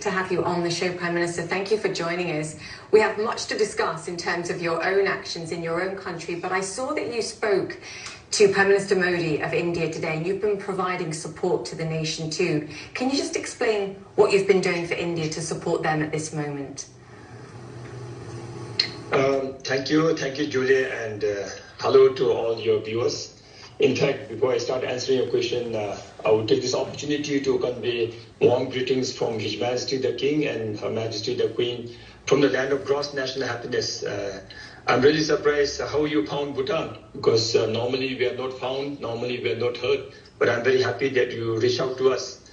to have you on the show, Prime Minister. Thank you for joining us. We have much to discuss in terms of your own actions in your own country, but I saw that you spoke to Prime Minister Modi of India today. You've been providing support to the nation too. Can you just explain what you've been doing for India to support them at this moment? Thank you, Julia, and hello to all your viewers. In fact, before I start answering your question, I would take this opportunity to convey warm greetings from His Majesty the King and Her Majesty the Queen from the land of gross national happiness. I'm really surprised how you found Bhutan, because normally we are not found, normally we are not heard, but I'm very happy that you reached out to us.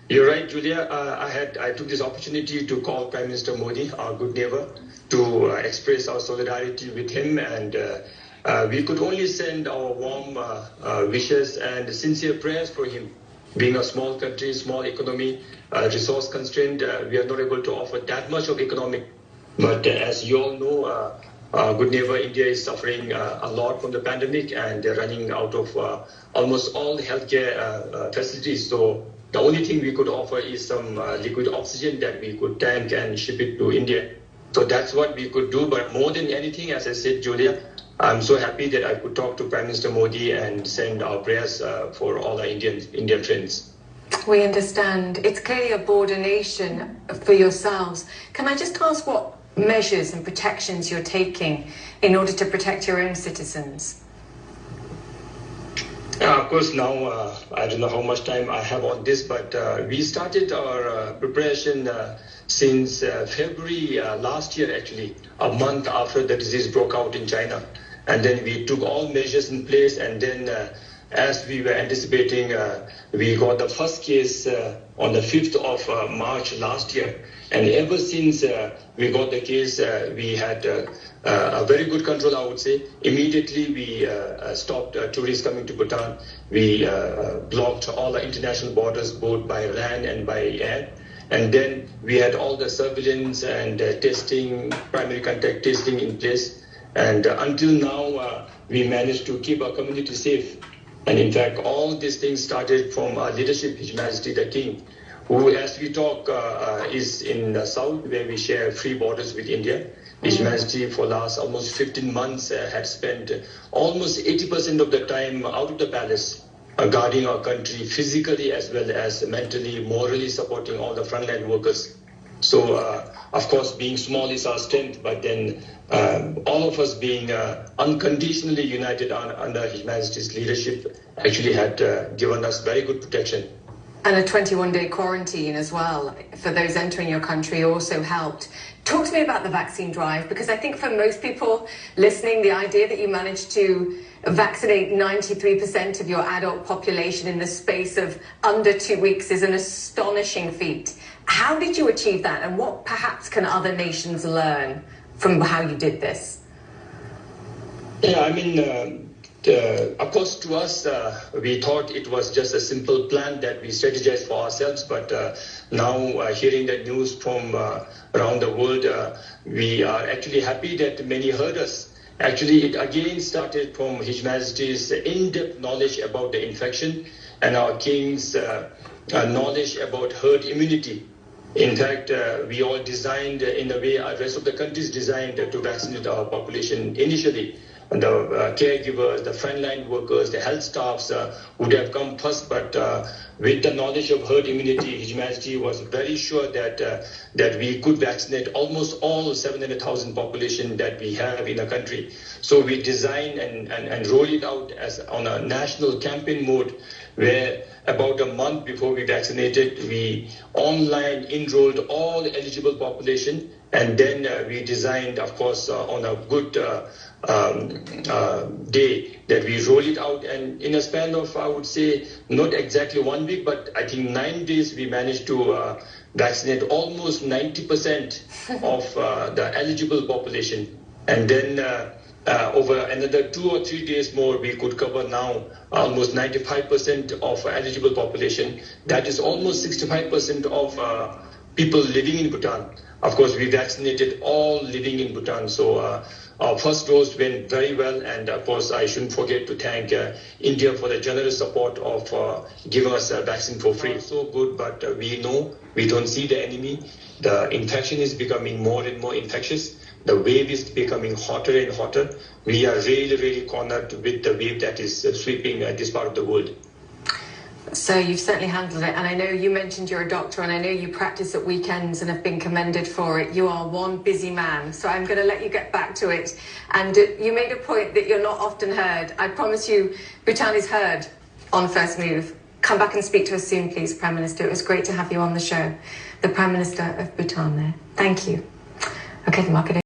You're right, Julia. I took this opportunity to call Prime Minister Modi, our good neighbor, to express our solidarity with him, and we could only send our warm wishes and sincere prayers for him. Being a small country, small economy, resource constrained, we are not able to offer that much of economic. But as you all know, our good neighbor India is suffering a lot from the pandemic, and they're running out of almost all healthcare facilities. So the only thing we could offer is some liquid oxygen that we could tank and ship it to India. So that's what we could do. But more than anything, as I said, Julia, I'm so happy that I could talk to Prime Minister Modi and send our prayers for all our Indian friends. We understand. It's clearly a border nation for yourselves. Can I just ask what measures and protections you're taking in order to protect your own citizens? Of course, now I don't know how much time I have on this, but we started our preparation since February last year, actually, a month after the disease broke out in China. And then we took all measures in place, and then as we were anticipating, we got the first case on the 5th of March last year. And ever since we got the case, we had a very good control, I would say. Immediately, we stopped tourists coming to Bhutan. We blocked all the international borders, both by land and by air. And then we had all the surveillance and testing, primary contact testing in place. And until now, we managed to keep our community safe. And in fact, all these things started from our leadership, His Majesty the King, who, as we talk, is in the south, where we share free borders with India. His Majesty, for last almost 15 months, had spent almost 80% of the time out of the palace, guarding our country physically as well as mentally, morally supporting all the frontline workers. So, of course, being small is our strength, but then all of us being unconditionally united under His Majesty's leadership actually had given us very good protection. And a 21-day quarantine as well for those entering your country also helped. Talk to me about the vaccine drive, because I think for most people listening, the idea that you managed to vaccinate 93% of your adult population in the space of under 2 weeks is an astonishing feat. How did you achieve that, and what perhaps can other nations learn from how you did this? Yeah, I mean, of course, to us, we thought it was just a simple plan that we strategized for ourselves. But now, hearing the news from around the world, we are actually happy that many heard us. Actually, it again started from His Majesty's in-depth knowledge about the infection and our King's knowledge about herd immunity. In fact, we all designed in a way the rest of the countries designed to vaccinate our population initially. And the caregivers, the frontline workers, the health staffs would have come first, but with the knowledge of herd immunity, His Majesty was very sure that we could vaccinate almost all 700,000 population that we have in the country. So we designed and rolled it out as on a national campaign mode, where about a month before we vaccinated, we online enrolled all eligible population, and then we designed, of course, on a good day that we roll it out, and in a span of, I would say, not exactly 1 week, but I think 9 days, we managed to vaccinate almost 90% of the eligible population. And then over another 2 or 3 days more, we could cover now almost 95% of eligible population. That is almost 65% of people living in Bhutan. Of course, we vaccinated all living in Bhutan. So our first dose went very well. And of course, I shouldn't forget to thank India for the generous support of giving us a vaccine for free. So good, but we know we don't see the enemy. The infection is becoming more and more infectious. The wave is becoming hotter and hotter. We are really, really cornered with the wave that is sweeping this part of the world. So you've certainly handled it, and I know you mentioned you're a doctor, and I know you practice at weekends and have been commended for it. You are one busy man, so I'm going to let you get back to it. And you made a point that you're not often heard. I promise you, Bhutan is heard on First Move. Come back and speak to us soon, please, Prime Minister. It was great to have you on the show. The Prime Minister of Bhutan there. Thank you. Okay, the market